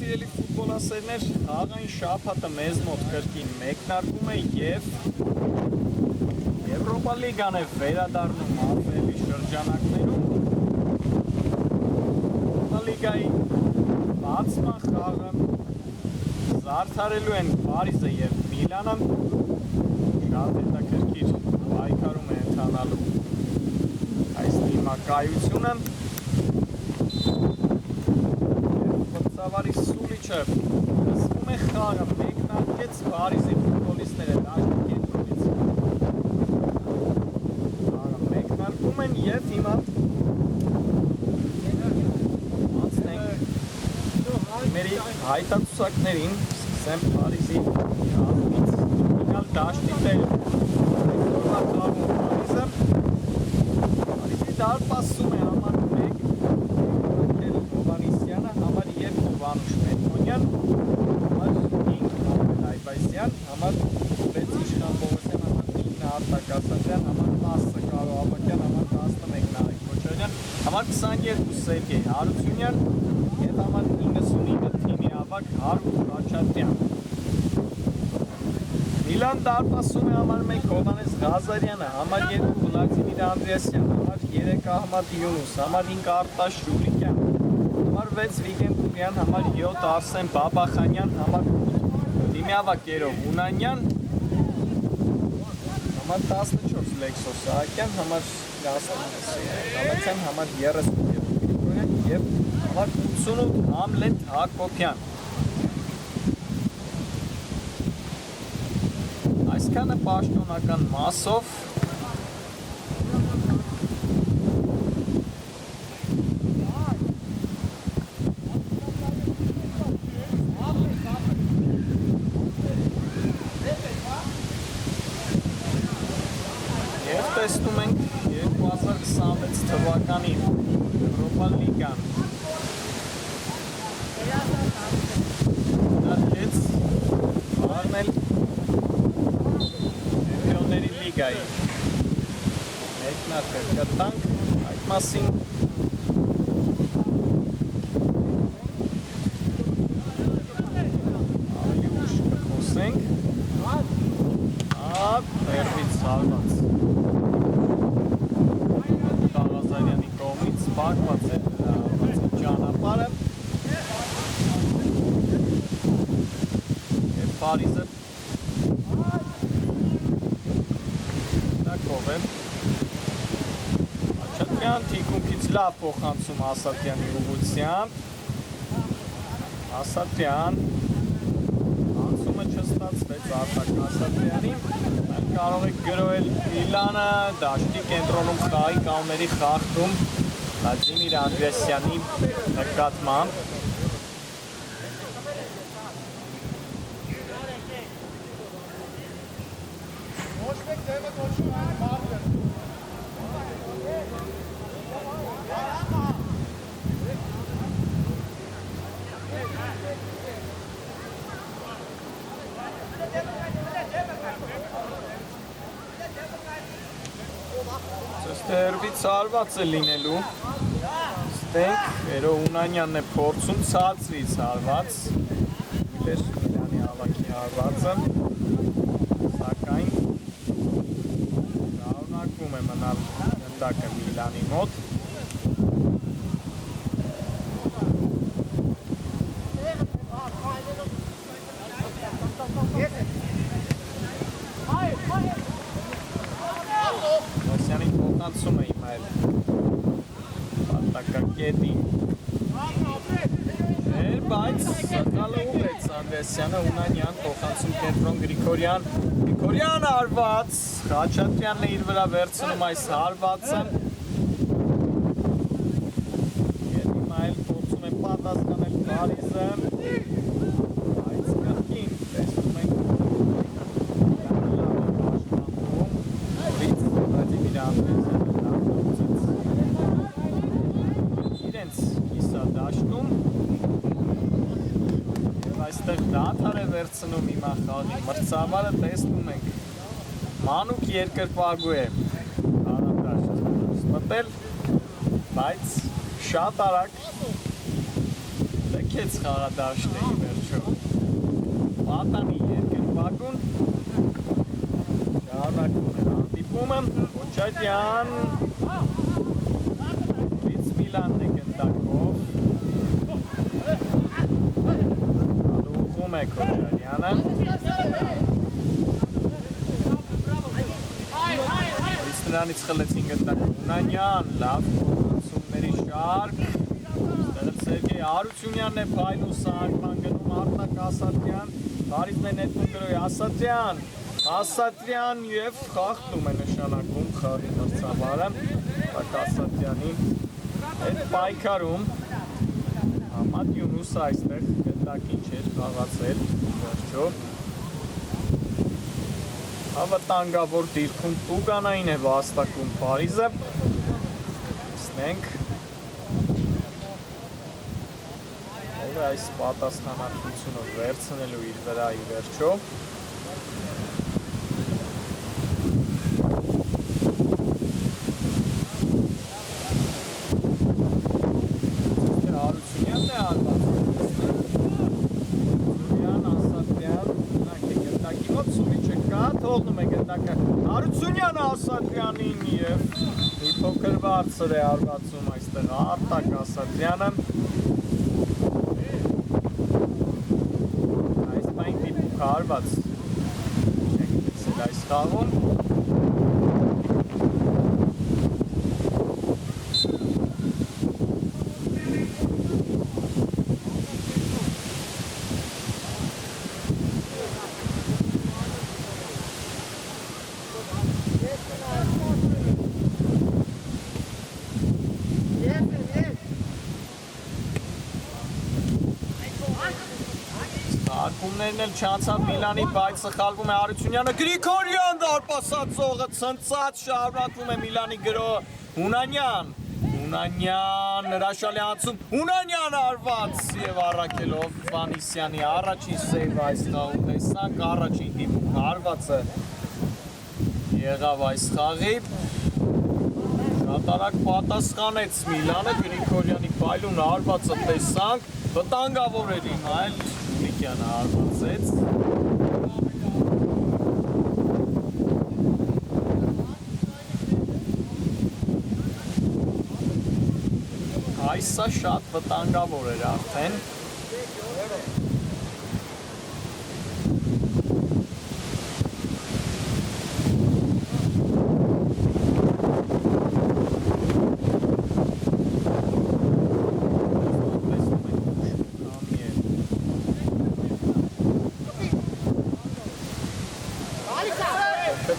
Սիրելի ֆուտբոլասերներ, խաղային շաբաթը մեզ մոտ կրկին մեկնարկում է եւ Եվրոպա լիգան է վերադառնում ապրիլի շրջանակներում։ Եվրոպա լիգայի բացման խաղը զարդարելու են Փարիզը եւ Միլանը։ Շատ հետաքրքիր պայքարում է ընթանալու այս դիմակայությունը։ Սավարի Սուլիչը սկսվում է խաղը, մեկնարկեց Փարիզի ֆուտբոլիստները դաշտի կենտրոնից։ Խաղը մեկնարկում են եւ հիմա անցնենք մերի հայտարարություններին, սկսեմ Փարիզի կազմից գնալ դաշտի տեղ։ Փարիզի դարպասում է համար 1 Հովանեսյանը, համար 2 Վանուշ Մելքոնյան, համար 5 Այբայսյան, համար 6 Իշխան Պողոսյան, համար 9 Արտակ Ասատրյան, համար 10 Կարո Ավակյան, համար 11 Նարեկ Քոչարյան, համար 22 Սերգեյ Հարությունյան եւ համար 99 Թիմի Ավակ Հարութ Խաչատրյան։ Միլան դարպասում է համար 1 Հովանես Ղազարյանը, համար 2 Վլադիմիր Անդրեասյան, համար 3 Ահմադ Յունուս, համար 5 Արտաշ Շուլիկյան, համար 6 Վիգեն Կուրյան, համար 7 Արսեն Բաբախանյան, համար 8 Դիմյավակ Երով Ունանյան, համար 14 Լեքսոս Սահակյան, համար 19 Գալացյան, համար 30 Գրիգորյան եւ համար 88 Համլետ Հակոբյան։ Այսքանը պաշտոնական մասով եւ տեսնում ենք 2026 թվականի Եվրոպա լիգան դարձեց վարնել Չեմպիոնների լիգայի մեկնարկը կտանք այդ մասին ավելի ուշ կխոսենք հերվից հարված Ղազարյանի կողմից սպառված է ճանապարհը եւ Փարիզը տակով է Խաչատրյան թիկունքից լավ փոխանցում Ասատրյանի ուղղությամբ Ասատրյան անցումը չստացվեց Արտակ Ասատրյանին կարող է գրոհել Միլանը դաշտի կենտրոնում խաղի կողմերի խախտում Վլադիմիր Անդրեասյանի նկատմամբ Հերվից հարված է լինելու ստենք Երո Ունանյանն է փորձում ցածրից հարված Միլանի ավակի հարվածը սակայն շարունակվում է մնալ գնդակը Միլանի մոտ Մոսյանին փոխանցում է հիմա էլ Պատակակետին բայց սակալը ուղեց Անդրեասյանը Ունանյան փոխանցում կենտրոն Գրիգորյան Գրիգորյան հարված Խաչատրյանն է իր վրա վերցնում այս հարվածը եւ հիմա էլ փորձում է պատասխանել Փարիզը բայց կրկին տեսնում ենք Այստեղ դադար է վերցնում հիմա խաղի մրցավարը տեսնում ենք Մանուկ երկրպագու է մտել, բայց շատ արագ Կեզ խաղադաշտ էի վերջո Պատանի երկրպագուն Շարունակում է հանդիպումը Կոչատյան Լից Միլանն է գնդակով Ալուխում է Կոչատյանը Լից նրանից խլեցին գնդակով Ունանյան, լավ կոնացումների շարք Սերգեյ Հարությունյանն է փայլում սահակման գնում Արտակ Ասատրյան Բարիզն է նետվում գրոյ Ասատրյան և խախտում է նշանակում խաղի մրցավարը Արտակ Ասատրյանի հետ պայքարում Համատ Յունուսը այստեղ գնդակին չէր խաղացել վերջո Հավատանգավոր դիրքում տուգանային է վաստակում Փարիզը Սնենք Այս պատասխանատվությունը վերցնելու իր վրայի վերջո Հարությունյանն է արված Հարությունյան, Ասատրյան գնդակի մոտ Սուրիչը կա, թողնում է գնդակը Հարությունյանը Ասատրյանին և մի փոքր բարձր է արվածում այստեղ Արտակ Ասատրյանը Հարված չենք տեսել այս խաղում Ակումներն էլ չանցավ Միլանի, բայց սխալվում է Հարությունյանը, Գրիգորյան դարպասած ծողը ցնցած շարունակվում է Միլանի գրո Հունանյան հրաշալի անցում, Հունանյան արված և առակելով Վանիսյանի առաջին սեյվ այս խաղում տեսանք, առաջին դիմում հարվածը եղավ այս խաղի, շատ արագ պատասխանեց Միլանը, Գրիգորյանի փայլուն հարվածը տեսանք, վտանգավոր էր իմ այլ Նիկյանը արվածեց Այսը շատ վտանգավոր էր արդեն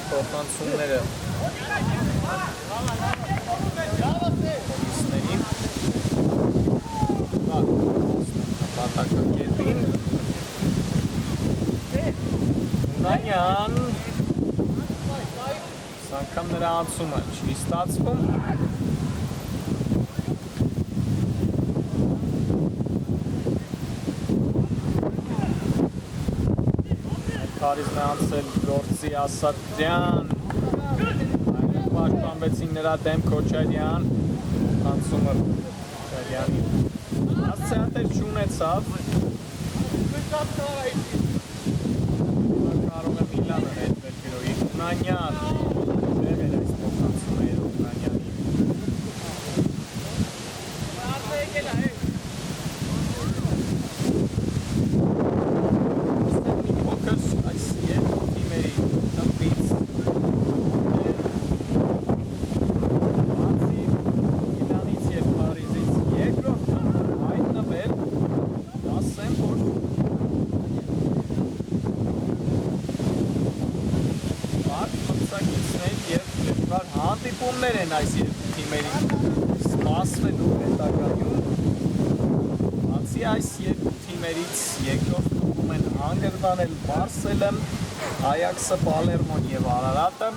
Փոխանցումները Պոլիսների Պատակակետին Հունանյան Սանգամ նրա անցումը չի ստացվում Փարիզն է անցել գործի Ասատրյան Պաշտպանվեցին նրա դեմ Քոչարյան անցումը Քոչարյանի Ասցեատեր չունեցավ Կարող է Միլանը հետվել գրոյի Հունանյան Եղել այս փոխանցումը էր Հունանյանի հանդիպումներ են այս երկու թիմերի սպասվելու հետագայում Բացի այս երկու թիմերից երկրորդ կրկում են հանգրվանել Մարսելը, Այաքսը, Պալերմոն և Արարատը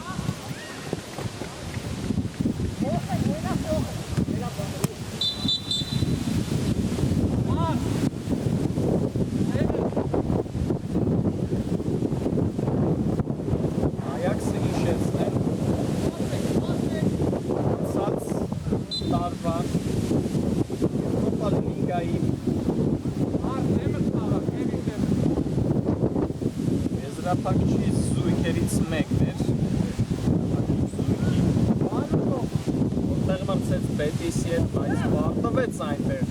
տարվա Եվրոպա լիգայի Հարաբակչի զույգերից մեկն էր, որտեղ մրցեց Բետիսի հետ, բայց վարտվեց այնտեղ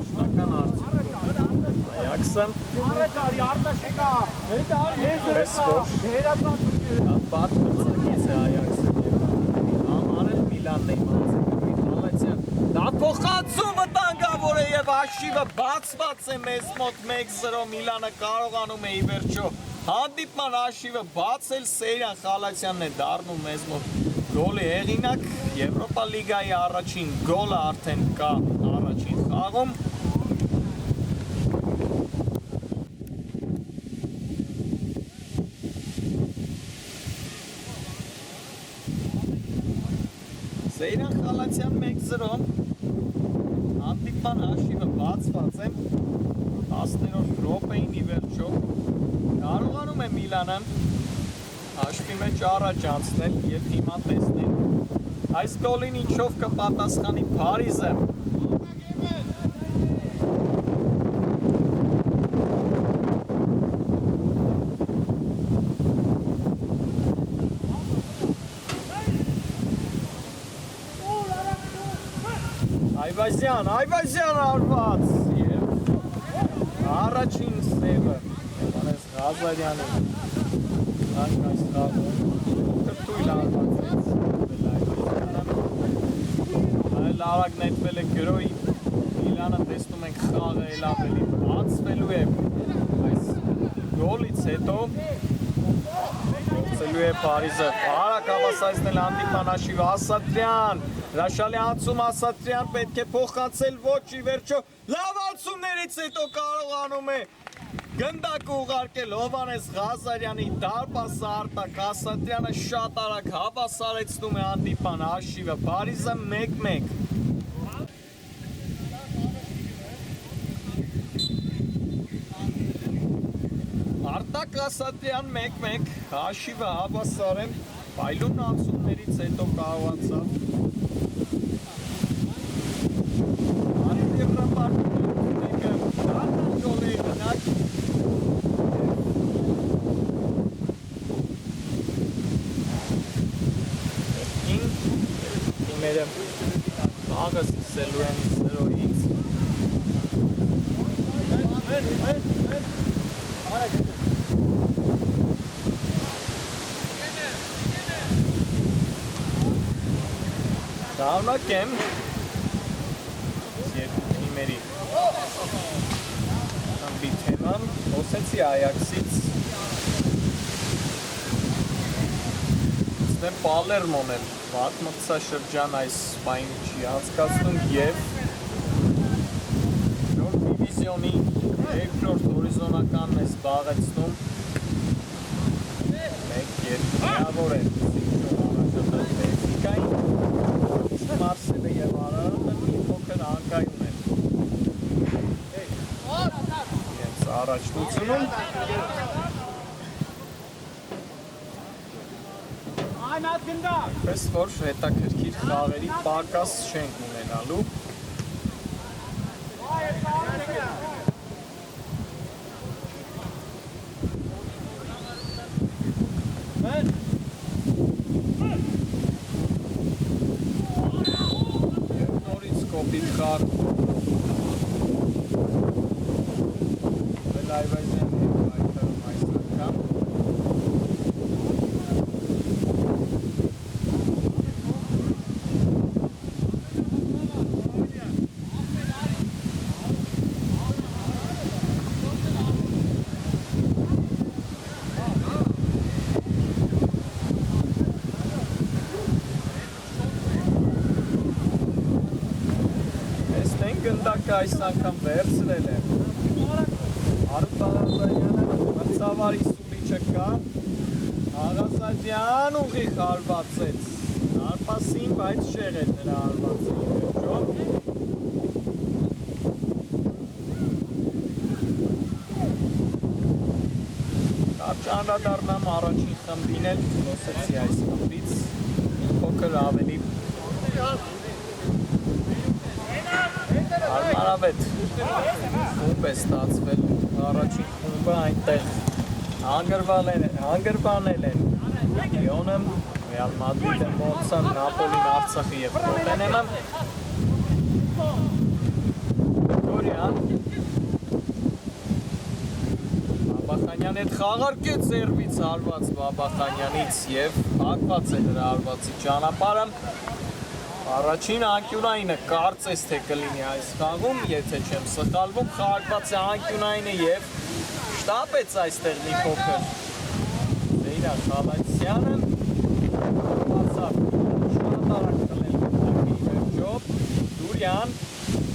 շնական արդյունքում Այաքսը, պես որ բատ մրցակից է Այաքսը համարել Միլանն է իմացել Խալացյան դա փոխանցում վտանգավոր է և հաշիվը բացված է մեզ մոտ 1-0 Միլանը կարողանում է ի վերջո հանդիպման հաշիվը բացել Սեյրան Խալացյանն է դառնում մեզ մոտ գոլի հեղինակ Եվրոպա լիգայի առաջին գոլը արդեն կա առաջին խաղում Սեյրան Խալացյան 1-0 հանդիպման հաշիվը բացված է 10-րդ րոպեին ի վերջո կարողանում է Միլանը հաշվի մեջ առաջ անցնել և հիմա տեսնել այս գոլին ինչով կպատասխանի Փարիզը Այվազյան արված և առաջին սևը Հովհաննես Ղազարյանի այս խաղում կրտույլ արվածեց այլ արագ նետվել է գրոյի Միլանը տեսնում ենք խաղը էլ ավելի բացվելու է այս գոլից հետո գործելու է Փարիզը արագ հավասարեցնել հանդիպման հաշիվը Ասատրյան հրաշալի անցում Ասատրյան պետք է փոխանցել ոչ ի վերջո լավ անցումներից հետո կարողանում է գնդակ ուղարկել Հովհաննես Ղազարյանի դարպասը արտակ Ասատրյանը շատ արագ հավասարեցնում է հանդիպման հաշիվը Փարիզը 1-1 Արտակ Ասատրյան 1-1 հաշիվը հավասար է Պայլուն անցումներից հետո կարողացավ Եվրոպարկուները դառնան գոլի հեղինակ Թիմերը խաղը սկսելու են 0-ից Շարունակեմ երկու թիմերի ամբի թեման խոսեցի Այաքսից Ստեմ Պալերմոն էլ վատ մրցաշրջան այս պայն չի անցկացնում և նոր դիվիզիոնի երկրորդ հորիզոնականն է զբաղեցնում մեկ երկրավոր է Բենֆիկային Մարսելը և Արարատը մի փոքր անկայուն են իրենց առաջնությունում Պես որ հետաքրքիր խաղերի պակաս չենք ունենալու Նորից կոպիտ խաղ Այվազյան և այդտարում այս անգամ Գնդակը այս անգամ վերցրել է Արութ Աղազարյանը մրցավարի սուլիչը կա Աղազարյան ուղիղ հարվածեց Դարպասին, բայց շեղել նրա հարվածը վերջո Կարճ անդրադառնամ առաջին խմբին էլ խոսեցի այս խմբից փոքր ավելի Հարմարավետ խումբ է ստացվել առաջին խումբը այնտեղ հանգրվանել են Լիոնը, Ռեալ Մադրիդը, Մոնցան, Նապոլին, Արցախը և Տոտենհեմը։ Գորյան Բաբախանյան հետ խաղարկեց ձեռվից հարված Բաբախանյանից և հակված է նրա հարվածի ճանապարհը։ Առաջին անկյունայինը կարծես թե կլինի այս խաղում, եթե չեմ սխալվում, խաղարկված է անկյունայինը և շտապեց այստեղ մի փոքր Զեյրա Խալացյանը, հարվածավ շատ արագ տնել գնդակի վերջո, Դուրյան,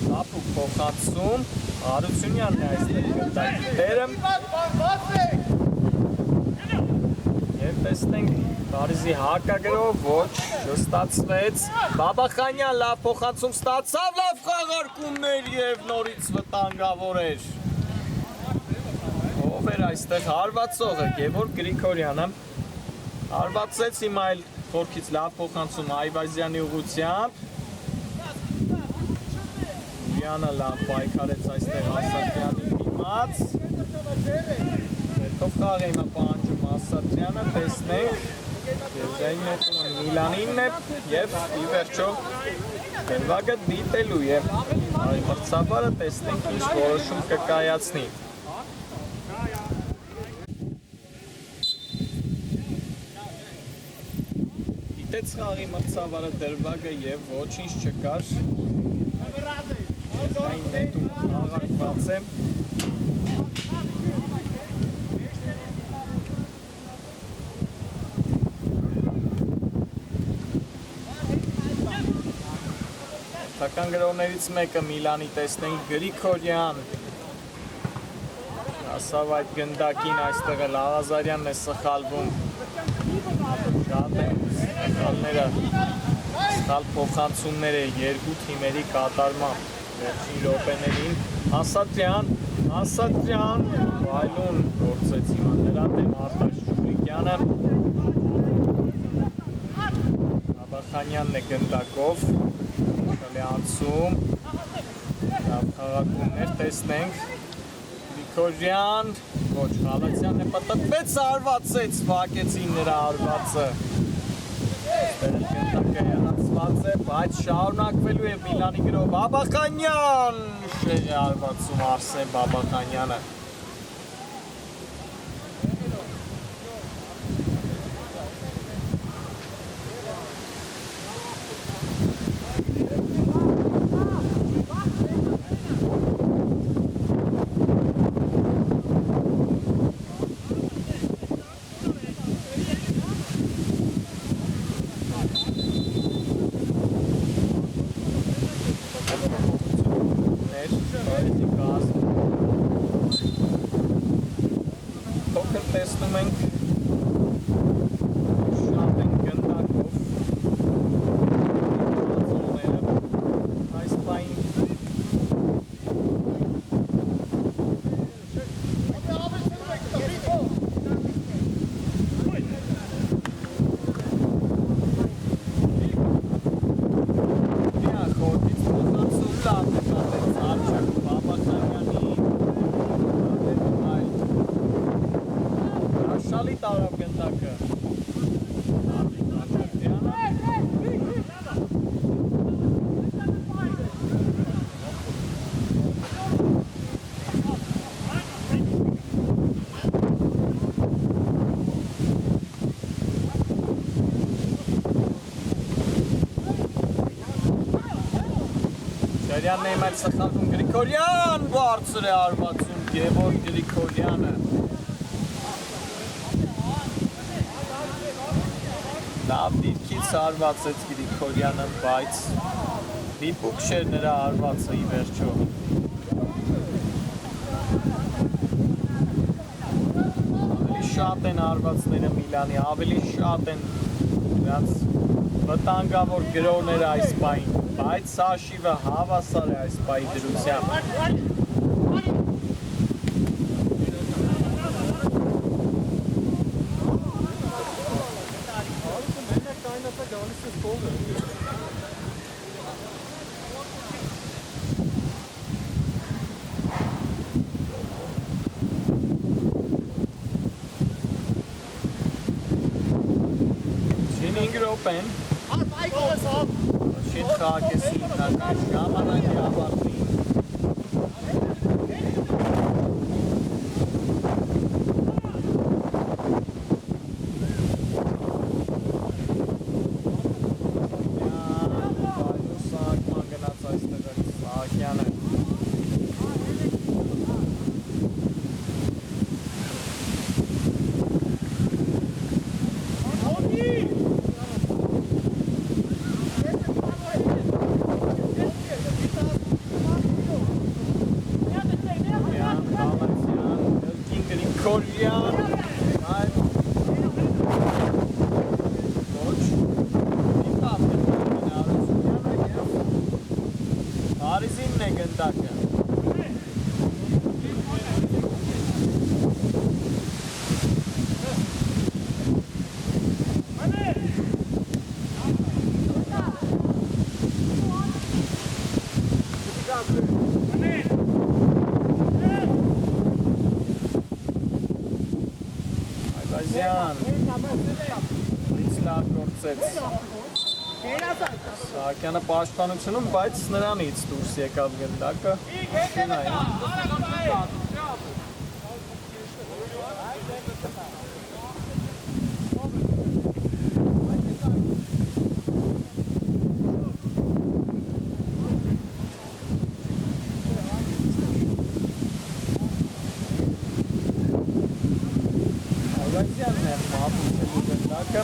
Տապուկ փոխանցում, Հարությունյանն է այստեղ գնդակի տերը և տեսնենք Փարիզի հակագրով, ոչ, չստացվեց, Բաբախանյան լավ փոխանցում ստացավ, լավ խաղարկումներ և նորից վտանգավոր էր։ Ով էր այստեղ հարվածողը, Գևորգ Գրիգորյանը, հարվածեց հիմա այլ խորքից լավ փոխանցում Այվազյանի ուղղությամբ, Յանը լավ պայքարեց այստեղ Ասատրյանի դիմաց, Ներքով խաղ է հիմա պահանջում Ասատրյանը, տեսնենք, Եվգենի նետումը Միլանինն է և ի վերջո դրվագը դիտելու է մրցավարը, տեսնենք ինչ որոշում կկայացնի։ Դիտեց խաղի մրցավարը դրվագը և ոչինչ չկար։ Այն նետում խաղարկված է։ Թական գրողներից մեկը Միլանի տեսնենք Գրիգորյան։ Ասավ այդ գնդակին այստեղ էլ Աղազարյանն է սխալվում։ Շատ են սխալները, սխալ փոխանցումները երկու թիմերի կատարմամբ վերջին րոպեներին։ Ասատրյան, վայլուն գործեց հիմա նրա դեմ Արտաշ Շուլիկյանը։ Բաբախանյանն է գնդակով, շլի անցում, լավ խաղարկումներ տեսնենք, Գրիգորյան, ոչ, Խալացյանն է պտտվեց, հարվածեց, վակեցին նրա հարվածը։ Գնդակը հեռացված է, բայց շարունակվելու է Միլանի գրող Բաբախանյան, շեղի հարվածում Արսեն Բաբախանյանը։ Տեսնում ենք շատ են գնդակով այս պայն խորդից փոխանցում լավ նկատեց Արչակ Բաբախանյանի Շալի տարավ գնդակը Շարյանն է իմ այդ սխալվում Գրիգորյան, բարձր է հարվածում Գևորգ Գրիգորյանը։ Լավ դիրքից հարվածեց Գրիգորյանը, բայց դիպուկ չէր նրա հարվածը ի վերջո։ Ավելի շատ են հարվածները Միլանի, ավելի շատ են նրանց վտանգավոր գրողները այս պահին, բայց սա շիվը հավասար է այս պահի դրությամբ։ րոպեն շիտ խաղակեսի հիմնական ժամանակի ավարտի Kolyan, right? Coach, keep up the Parizin ne gândake. Այբազյան, լից լավ գործեց Սահակյանը պաշտպանությունում, բայց նրանից դուրս եկավ գնդակը Այբազյանն է մապուսելու գնդակը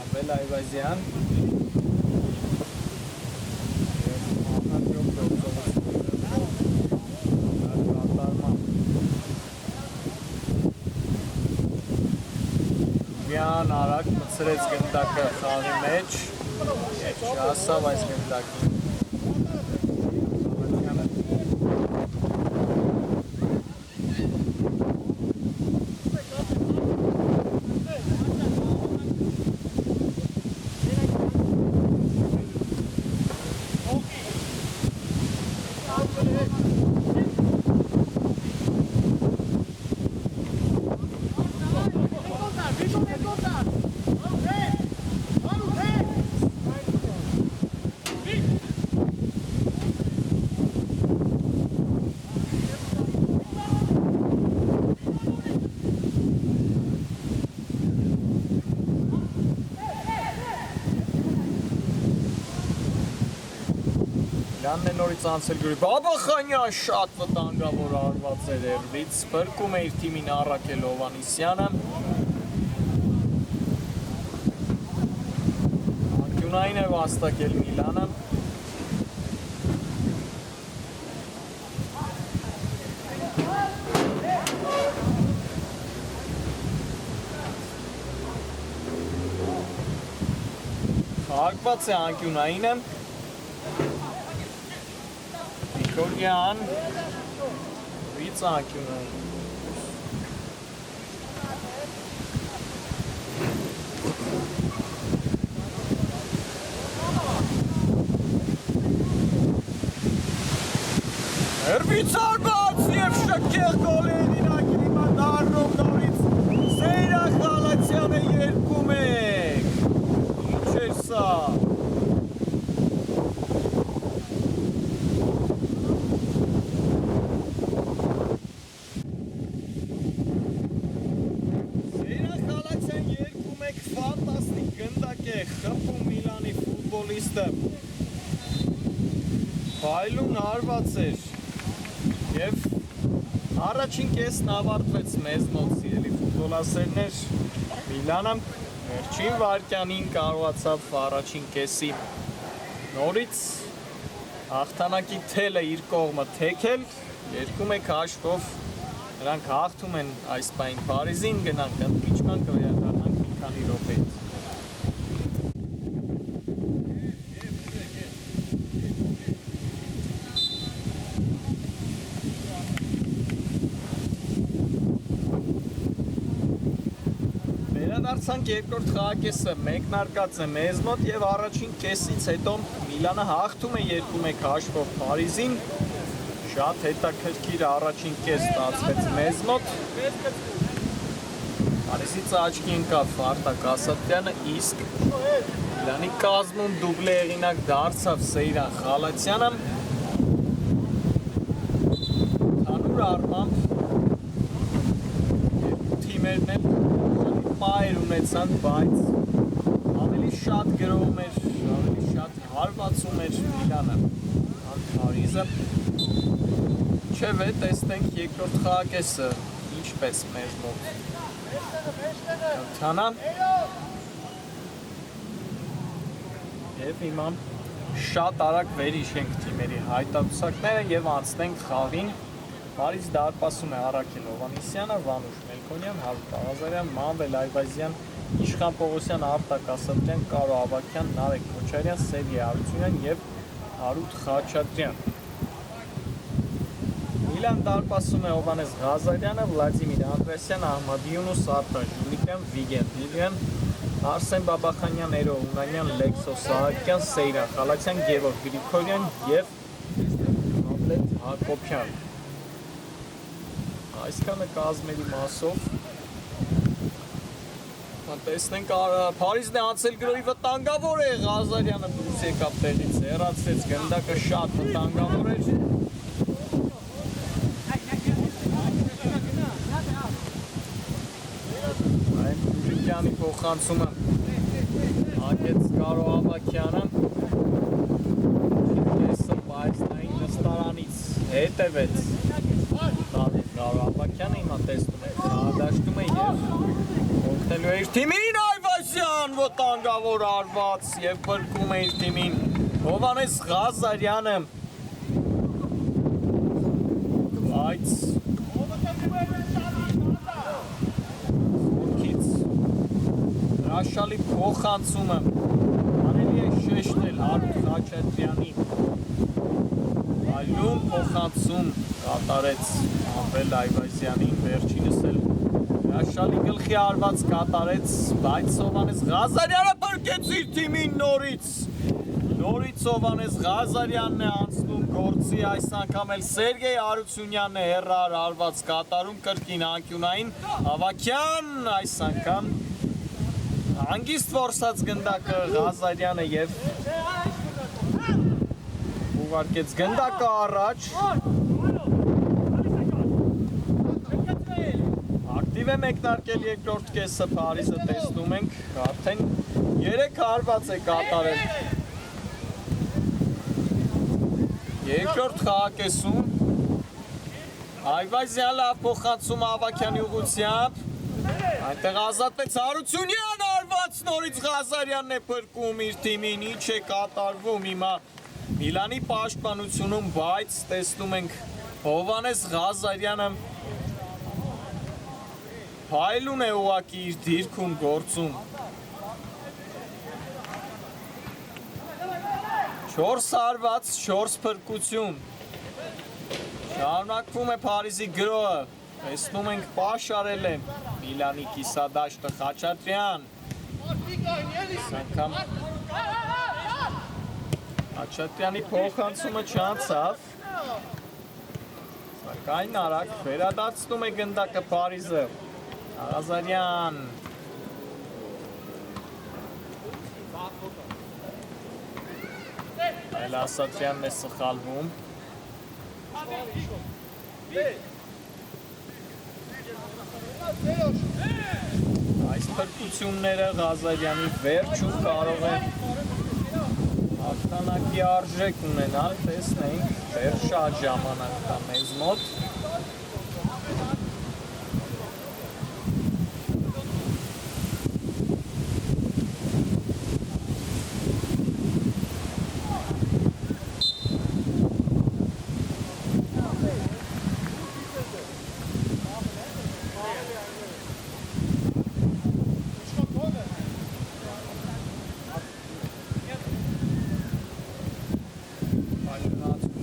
Abel Այբազյան Գյան արագ մցրեց գնդակը խաղի մեջ չասավ այս գնդակը Իրանն է նորից անցել գրի, Բաբախանյան շատ վտանգավոր արված էր երվից, պրկում է իր թիմին Առաքել Հովանիսյանը Անկյունային է վաստակել Միլանը Հարկված է անկյունայինը Kolyan Vitsakյունային Հերվիցարբաց և շքեղ գոլեր իրակի հիմա դարրով նորից Սեյրախ Խալացյանը 2-1 Ինչ էր սա Ֆանտաստիկ գնդակ է խփում Միլանի ֆուտբոլիստը Փայլուն հարված էր և առաջին կեսն ավարտվեց մեզ մոտ սիրելի ֆուտբոլասերներ Միլանը վերջին վայրկյանին կարողացավ առաջին կեսի նորից հաղթանակի թելը իր կողմը թեքել 2-1 հաշվով նրանք հաղթում են այս պահին Փարիզին գնանք ընդմիջման կվերադառնանք մի քանի րոպեից Վերադարձանք երկրորդ խաղակեսը մեկնարկած է մեզ մոտ և առաջին կեսից հետո Միլանը հաղթում է 2-1 հաշվով Փարիզին Շատ հետաքրքիր առաջին կես ստացվեց մեզ մոտ Արիսից աչքի ընկավ Արտակ Ասատրյանը, իսկ Միլանի կազմում դուբլե հեղինակ դարձավ Սեյրան Խալաթյանը։ Հանուր առմամբ թիմերն էլ պայր ունեցան, բայց ավելի շատ գրովում էր, ավելի շատ հարվածում էր Միլանը, Փարիզը։ Չէ՞ տեսնենք երկրորդ խաղակեսը ինչպես մեզ մոտ կընթանա։ Եվ հիմա շատ արագ վերհիշենք թիմերի հայտարարությունները եւ անցնենք խաղին։ Փարիզ դարպասում է Առաքել Հովհաննիսյանը, Վանուշ Մելքոնյան, Հարութ Աղազարյան, Մանվել Այվազյան, Իշխան Պողոսյան, Արտակ Ասատրյան, Կարո Ավագյան, Նարեկ Քոչարյան, Սերգեյ Հարությունյան եւ Հարութ Խաչատրյան։ Միլան դարպասում է Հովհաննես Ղազարյանը, Վլադիմիր Անդրեսյան, Ահմադ Յունուս, Արտակ Ժուլիկյան, Վիգեն Դիլյան, Արսեն Բաբախանյան, Էրո Հունանյան, Լեքսո Սահակյան, Սեյրան Խալաթյան, Գևորգ Գրիգորյան եւ Համլետ Հակոբյան։ Այսքանը կազմերի մասով տեսնենք Փարիզն է անցել գրոհի վտանգավոր է, Ղազարյանը դուրս եկավ տեղից, հեռացրեց, գնդակը շատ վտանգավոր էր։ Այն Ժուլիկյանի փոխանցումը հակեց Կարո Ավագյանը, կեսը պայսնային նստարանից հետևեց Կարո Ավագյանը, հիմա տեսնում եք դաշտում է և օգնելու է իր թիմին, Այվազյան վտանգավոր արված և բրկում է իր թիմին Հովհաննես Ղազարյանը, բայց խորքից հրաշալի փոխանցումը անելի է շեշտել Հարութ Խաչատրյանի այլում փոխանցում կատարեց Մանվել Այվազյանին, վերջինս էլ հրաշալի գլխի արված կատարեց, բայց Հովհաննես Ղազարյանը բրկեց իր թիմին նորից Հովհաննես Ղազարյանն է անցնում գործի, այս անգամ էլ Սերգեյ Հարությունյանն է հեռար արված կատարում կրկին անկյունային, Ավագյան այս անգամ հանգիստ որսած գնդակը Ղազարյանը և ուղարկեց գնդակը առաջ։ Ակտիվ է մեկնարկել երկրորդ կեսը, Փարիզը տեսնում ենք, արդեն 3 հարված է կատարել երկրորդ խաղակեսում, Այվազյան լավ փոխանցում Ավագյանի ուղղությամբ, այնտեղ ազատվեց Հարությունյան, արված նորից Ղազարյանն է բրկում իր թիմին, ինչ է կատարվում հիմա Միլանի պաշտպանությունում, բայց տեսնում ենք Հովհաննես Ղազարյանը փայլուն է ուղղակի իր դիրքում գործում։ 4 հարված, 4 փրկություն։ Շարունակվում է Փարիզի գրոհը։ Տեսնում ենք պաշարել է Միլանի կիսադաշտը Խաչատրյան։ Անգամ Խաչատրյանի փոխանցումը չանցավ։ Սակայն արագ վերադարձնում է գնդակը Փարիզը։ Ղազարյան այլ Ասատրյանն է սխալվում։ Այս փրկությունները Ղազարյանի վերջում կարող է հաղթանակի արժեք ունենալ, տեսնենք, դեռ շատ ժամանակ կա մեզ մոտ։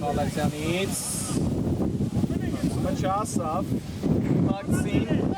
Խալաթյանից մչասավ Մաքսին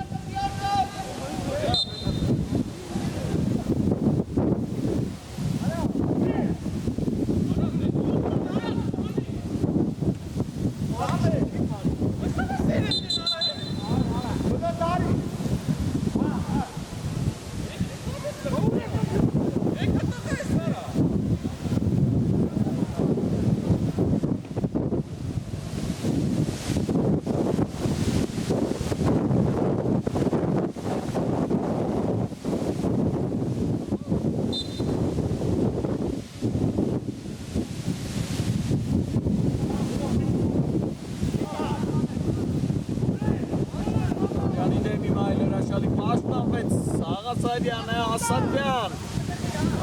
Շտապեց Աղասարյանը, Ասատյան,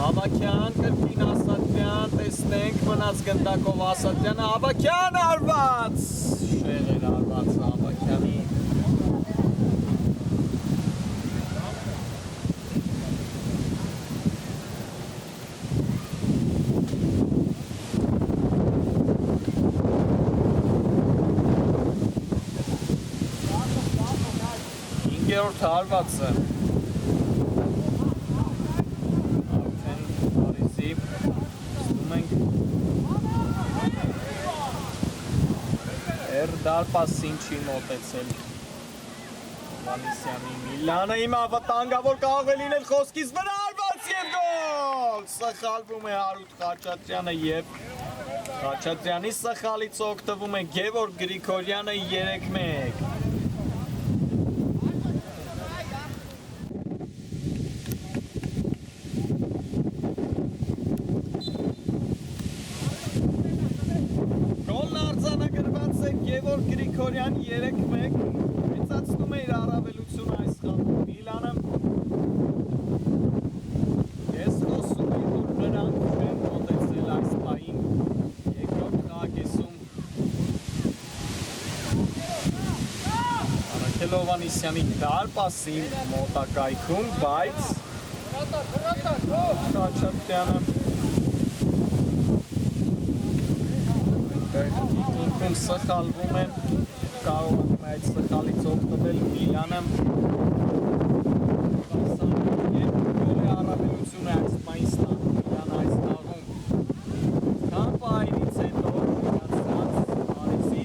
Ավակյան, կրկին Ասատյան, տեսնենք մնաց գնդակով Ասատյանը, Ավակյան արված, շեղ էր արված Ավակյանի, ինգերորդ հարվածը արդեն Փարիզի ստում ենք Դարպասին չի մոտեցել Վանիսյանի Միլանը հիմա վտանգավոր կարող է լինել խոսքից վրա արված և գոլ սխալվում է Հարութ Խաչատրյանը և Խաչատրյանի սխալից օգտվում է Գևորգ Գրիգորյանը 3-1 Գևորգ Գրիգորյան 3-1 մեծացնում է իր առավելությունը այս խաղում Միլանը ես խոսում եմ որ նրանք չեն մոտեցել այս պահին երկրորդ խաղակեսում Արաքել Հովհաննիսյանի դարպասի մոտակայքում բայց Խաչատրյանը Ինքն սխալվում է, կարողանում է այդ սխալից օգտվել Միլանը գոլի առավելություն է այս պահին ստանում Միլանը այս խաղում քան պահից հետո իրացած Փարիզի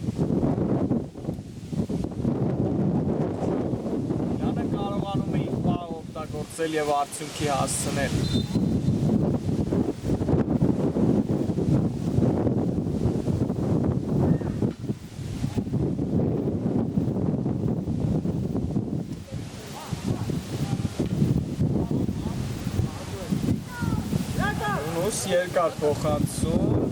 Միլանը կարողանում է իր պահը օգտագործել և արդյունքի հասցնել երկար փոխանցում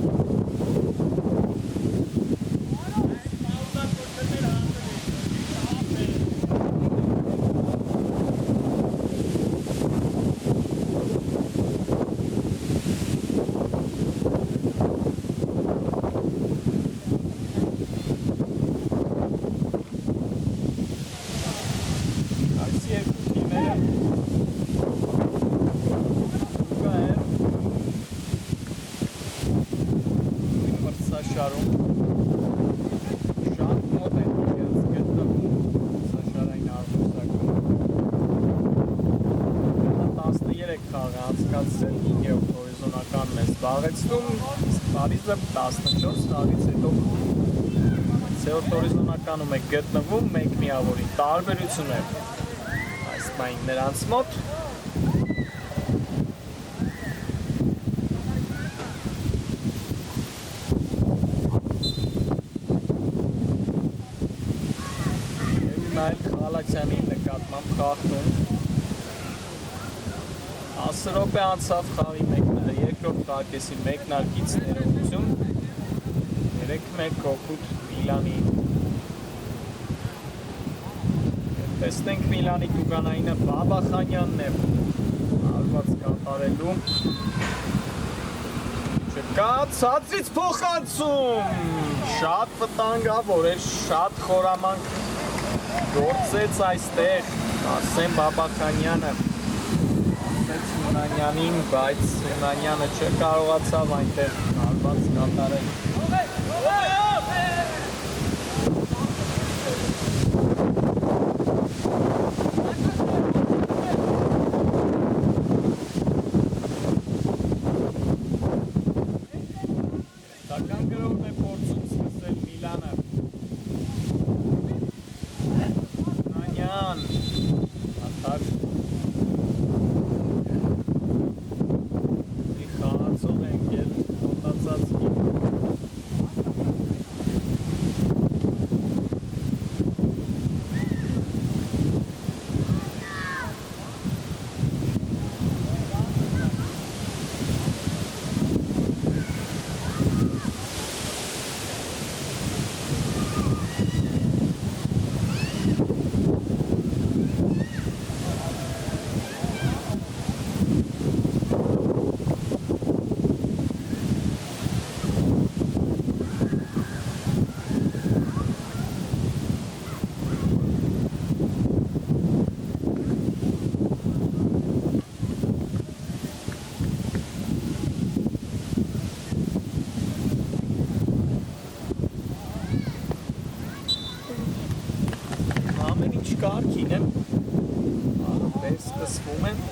այս երկու թիմերը Շարում շատ մոտ են իրենց գտնվում սաշարային արվեստակում 13 խաղ է անցկացրել 5-րդ հորիզոնականն է զբաղեցնում Փարիզը 14 խաղից հետո 5-րդ հորիզոնականում է գտնվում մեկ միավորի տարբերություն է այս պահին նրանց մոտ Խալաքյանի նկատմամբ խախտում 10 րոպե անցավ խաղի երկրորդ խաղակեսի մեկնարկից ներողություն 3-1 կողքուտ Միլանի տեսնենք Միլանի տուգանայինը Բաբախանյանն է արված կատարելու չկա ցածրից փոխանցում շատ վտանգավոր էր շատ խորամանկ գործեց այստեղ Արսեն Բաբախանյանը ասեց Յունանյանին, բայց Յունանյանը չկարողացավ այնտեղ հարված կատարել Տական գրողն է փորձում սկսել Միլանը Աթար մի խաղացող ենք էլ մոտացածքի լցվում են։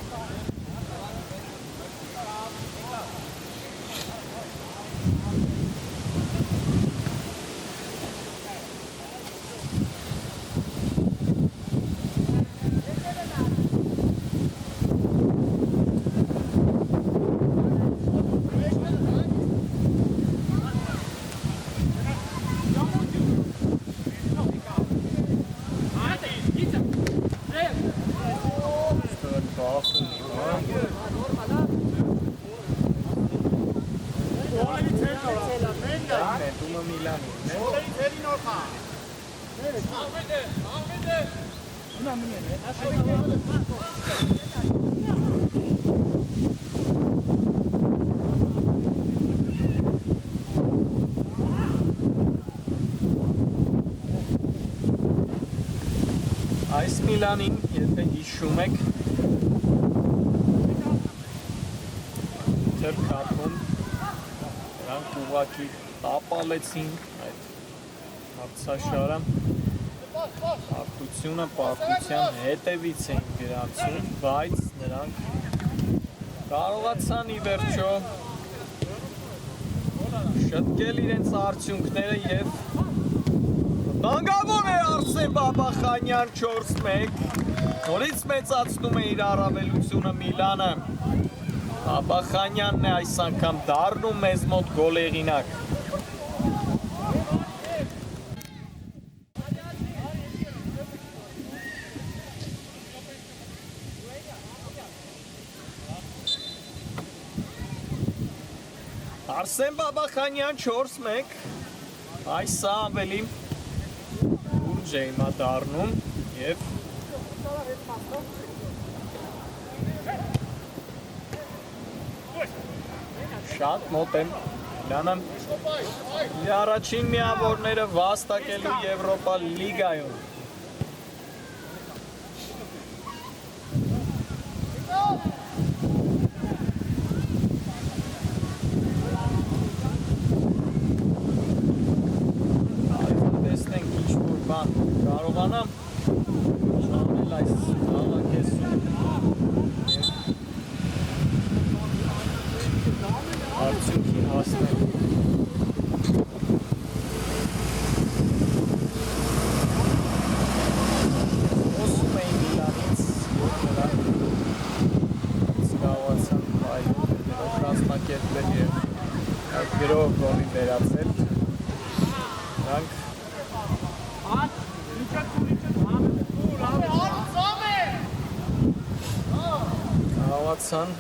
Այս Միլանին, եթե հիշում եք, թրքատում նրանք ուղղակի տապալեցին այդ հարցաշարը, պարտությունը պարտության հետևից էին գրանցում, բայց նրանք կարողացան ի վերջո շտկել իրենց արդյունքները և վտանգավոր է Արսեն Բաբախանյան 4-1, նորից մեծացնում է իր առավելությունը Միլանը, Բաբախանյանն է այս անգամ դառնում մեզ մոտ գոլեղինակ։ Արսեն Բաբախանյան 4-1, այսա ավելի ուրջ է հիմա դառնում և շատ մոտ եմ Միլանը իր առաջին միավորները վաստակելու Եվրոպա լիգայում։ Տեսնենք ինչ-որ բան կարողանամ շանել այս քաղաքեսում արդյունքի հասնել։ Խոսում էին Միլանից, նրանք կարողացան այլոք կազմակերպել և այդ գրող գոլի վերացել։ Նրանք կարողացան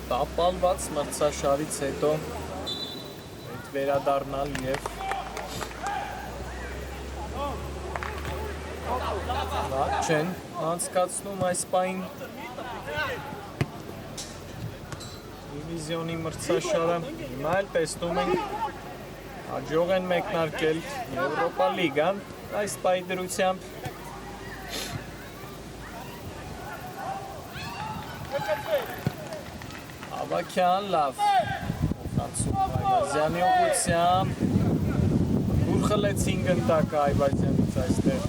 տապալված մրցաշարից հետո այդ վերադառնալ և լավ չեն անցկացնում այս պահին դիվիզիոնի մրցաշարը, հիմա էլ տեսնում ենք հաջող են մեկնարկել Եվրոպա լիգան այս պահի դրությամբ։ Ավակյան լավ փոխանցում Այվազյանի ուղղությամբ, դուր խլեցին գնդակը Այվազյանից այստեղ։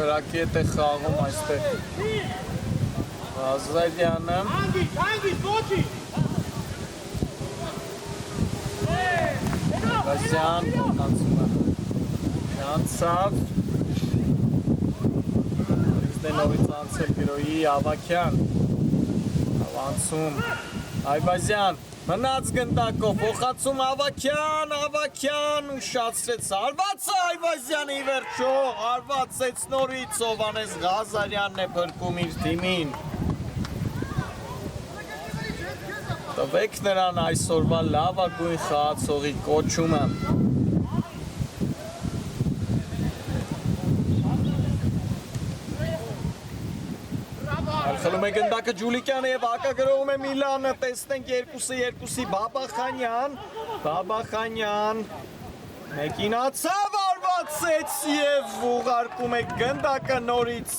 Կրակետ է խաղում այստեղ Ղազարյանը։ Վազյան փոխանցում է Շանցավ Նորից անցել գրոյի Ավակյան ավանցում Այվազյան մնաց գնդակով փոխանցում Ավակյան ուշացրեց հարվածը Այվազյանի վերջո հարվածեց նորից Հովհաննես Ղազարյանն է փրկում իր թիմին տվեք նրան այսօրվա լավագույն խաղացողի կոչումը Խլում է գնդակը Ջուլիկյանը եւ ակագրողում է Միլանը, տեսնենք 2-2-ի Բաբախանյան, մեկինացավ արվածեց եւ ուղարկում է գնդակը նորից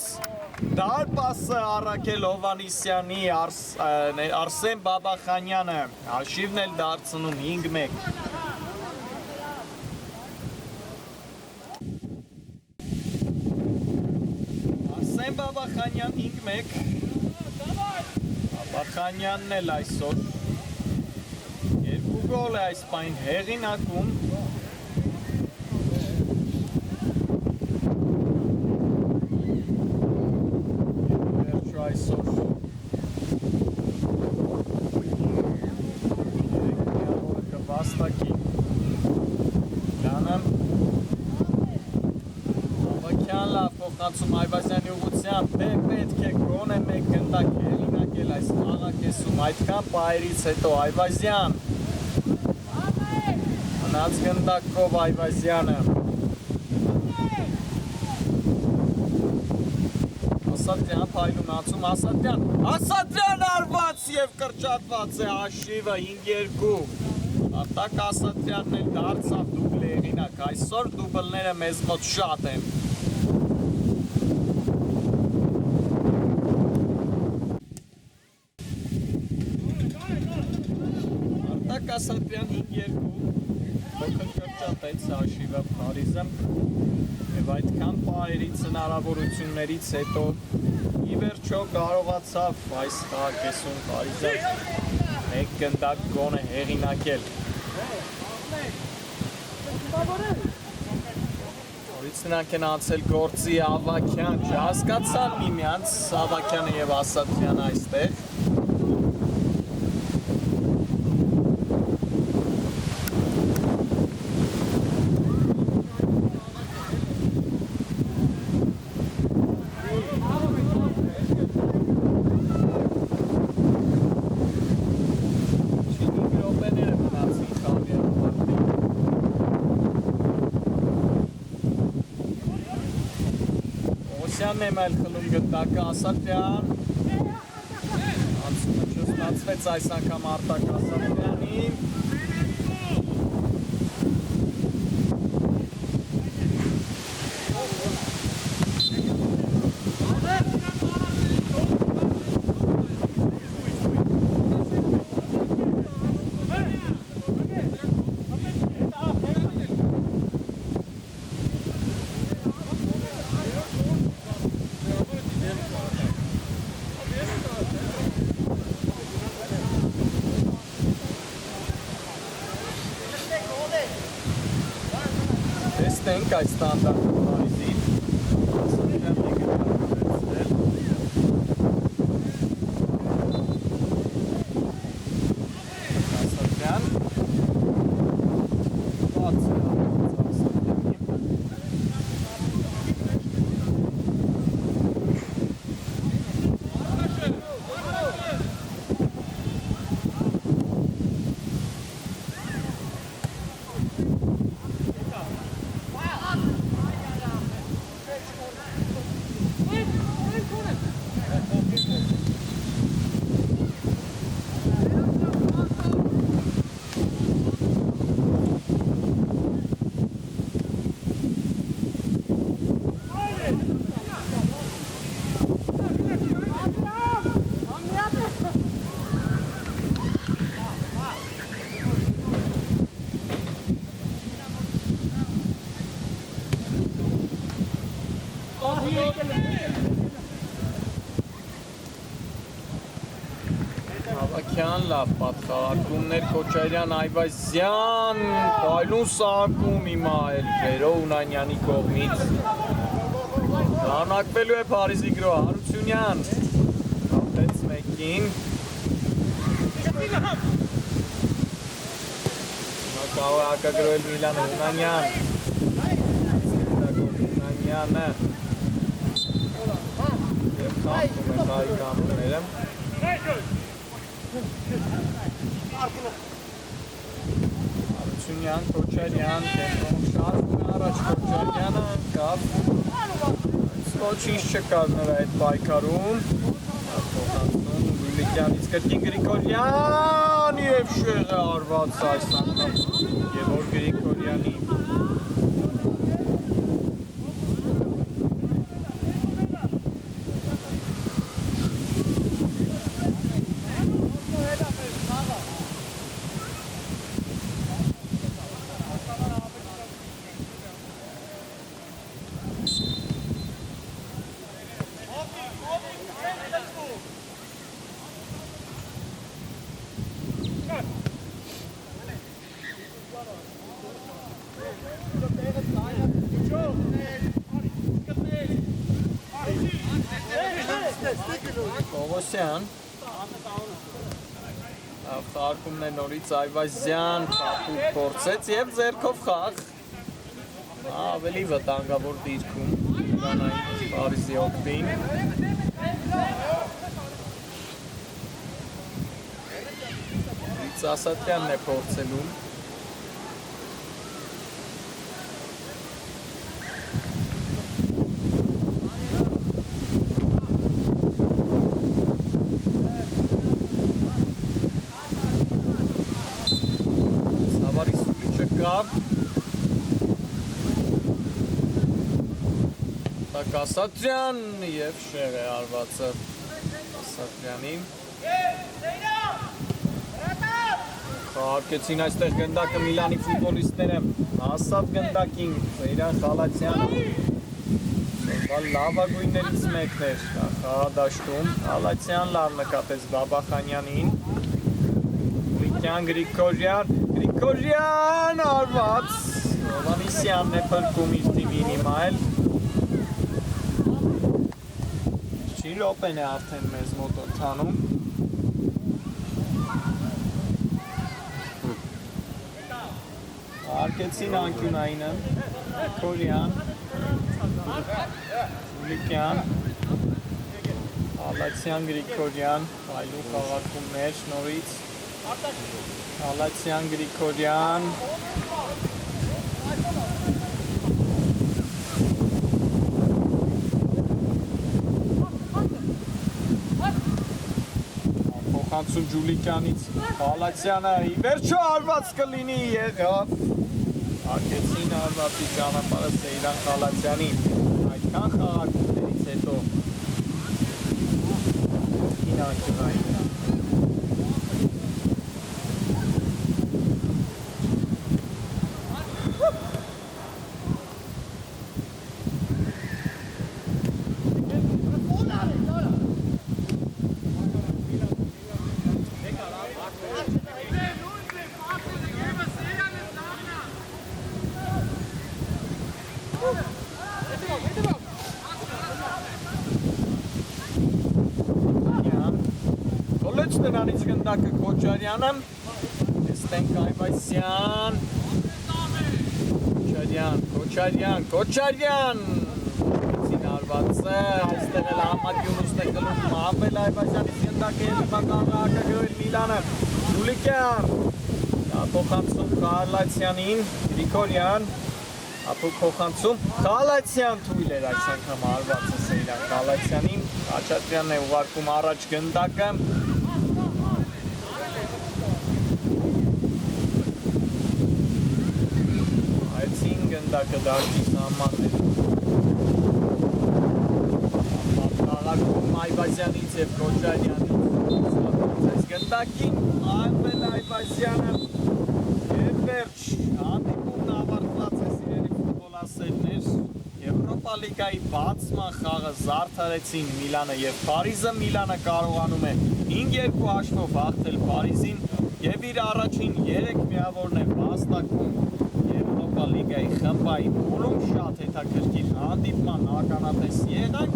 դարպասը Առաքել Հովանիսյանի Արսեն Բաբախանյանը, հաշիվն էլ դարձնում 5-1։ Արսեն Բաբախանյան 5-1, Բաբախանյանն էլ այսօր 2 գոլ է այս պայն հեղինակում, վերջո այսօր երեքնյավորը կվաստակի Լանը Ավակյան լավ փոխանցում Այվազյանի ուղղությամբ, պետք է գոնե մեկ գնդակ հեղինակել այս աղակեսում, այդքան պահերից հետո Այվազյան մնաց գնդակով Այվազյանը Ասատրյան փայլում անցում Ասատրյան արված եւ կրճատված է հաշիվը 5-2 Արտակ Ասատրյանն էլ դարձավ դուբլի հեղինակ այսօր դուբլները մեզ մոտ շատ են Արտակ Ասատրյան 5-2 փոքր կրճատեց հաշիվը Փարիզը եւ այդքան պահերից հնարավորություններից հետո ի վերջո կարողացավ այս խաղակեսում Փարիզը մեկ գնդակ գոնե հեղինակել Որից նրանք են անցել գործի Ավակյան չհասկացան միմյանց Ավակյանը եւ Ասատրյանը այստեղ Եմ էլ խլում գնդակը Ասատրյան անցումը չստացվեց այս անգամ Արտակ Ասատրյանին Տեսնենք այս ստանդարտը Փարիզին Ասատրյան մեկը կարողացել Ասատրյան բաց է Ասատրյանի Ավակյան լավ պատխաղակումներ Քոչարյան Այվազյան փայլուն սակում հիմա էլ Վերո Ունանյանի կողմից Դառնակվելու է Փարիզի գրո Հարությունյան Կապեց մեկին Հիմա կարող է հակագրոհել Միլանը Ունանյան Ունանյանը Եվ խաղում է խաղի կամուները Հարությունյան, Քոչարյան, կենտրոնում շարվում է առաջ Քոչարյանը, կավ Ոչինչ չկար նրա այդ պայքարում Ասատրյանից կրկին Գրիգորյան և շեղը արված այս անգամ Գևորգ Գրիգորյանի Պողոսյան Խարկումն է նորից Այվազյան Պապուկ փորձեց և ձերքով խաղ ավելի վտանգավոր դիրքում Իրանային Փարիզի օգտին Ասատրյանն է փորձելու Ասատրյան և շեղ է արվածը Ասատրյանին Խաղարկեցին այստեղ գնդակը Միլանի ֆուտբոլիստները Ասավ գնդակին Սեյրան Խալացյանը լավագույններից մեկն էր խաղադաշտում Խալացյան լավ նկատեց Բաբախանյանին Լիկյան Գրիգորյան արված Հովանիսյանն է փրկում իր թիմին հիմա էլ Լոպեն է արդեն մեզ մոտ ընթանում Արկեցին անկյունայինը Գրիգորյան Լիկյան Հալացյան Գրիգորյան այլու խաղարկումներ նորից Հալացյան Գրիգորյան Հանցուն Ջուլիկյանից Հալացյանը վերջո արված կլինի եղավ Արկեցին արվածի ճանապարհը Սեյրան Խալացյանի այդքան խաղարկումներից հետո Ինանկյունային Կոլեջ տնանից գնդակը Քոչարյանը Եստենք Այվազյան Քոչարյան Կեցին արվածը Այստեղ էլ համատյունուսն է գլում Ավել Այվազյանից գնդակը Մակաղակը գրել Միլանը Ջուլիկյան Փոխանցում Խալացյանին Գրիգորյան Ապուկ փոխանցում Խալացյան թույլ էր այս անգամ արվածը Սեյրան Խալացյանին Աչատրյանն է ուղարկում առաջ գնդակը Այցին գնդակը դարձի սահմաններ Խաղարկում Այվազյանից և Քոչարյանից Գնդակին Ավել Այվազյանը և վերջ հանդիպումն ավարտված է սիրելի ֆուտբոլասերներ Եվրոպա լիգայի բացման խաղը զարդարեցին Միլանը և Փարիզը Միլանը կարողանում է 5-2 հաշվով հաղթել Փարիզին և իր առաջին 3 միավորն է վաստակում Եվրոպա լիգայի խմբային որում շատ հետաքրքիր հանդիպման ականատես եղանք